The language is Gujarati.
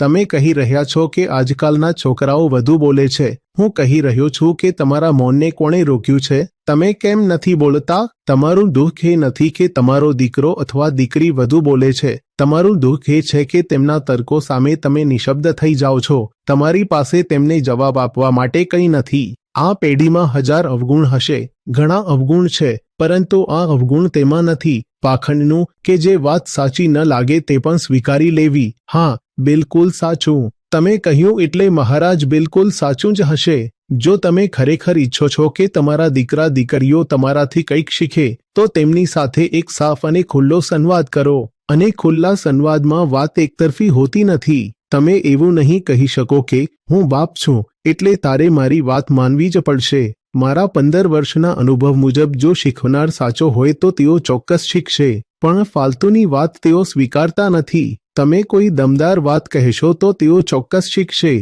તમે કહી રહ્યા છો કે આજકાલના છોકરાઓ વધુ બોલે છે. હું કહી રહ્યો છું કે તમારા મૌનને કોણે રોક્યું છે? તમે કેમ નથી બોલતા? તમારું દુઃખ એ નથી કે તમારો દીકરો અથવા દીકરી વધુ બોલે છે. તમારું દુઃખ એ છે કે તેમના તર્કો સામે તમે નિશબ્દ થઈ જાઓ છો. તમારી પાસે તેમને જવાબ આપવા માટે કંઈ નથી. આ પેઢીમાં 1000 અવગુણ હશે, ઘણા અવગુણ છે, પરંતુ આ અવગુણ તેમાં નથી. પાખંડનું કે જે વાત સાચી ન લાગે તે પણ સ્વીકારી લેવી. હા, બિલકુલ સાચું. તમે કહ્યું એટલે મહારાજ બિલકુલ સાચું જ હશે. જો તમે ખરેખર ઈચ્છો છો કે તમારા દીકરા દીકરીઓ તમારાથી કંઈક શીખે તો તેમની સાથે એક સાફ અને ખુલ્લો સંવાદ કરો. અને ખુલ્લા સંવાદમાં વાત એકતરફી હોતી નથી. તમે એવું નહીં કહી શકો કે હું બાપ છું એટલે તારે મારી વાત માનવી જ પડશે. મારા 15 વર્ષના અનુભવ મુજબ જો શીખવનાર સાચો હોય તો તેઓ ચોક્કસ શીખશે, પણ ફાલતુની વાત તેઓ સ્વીકારતા નથી. તમે કોઈ દમદાર વાત કહેશો તો તેઓ ચોક્કસ શીખશે.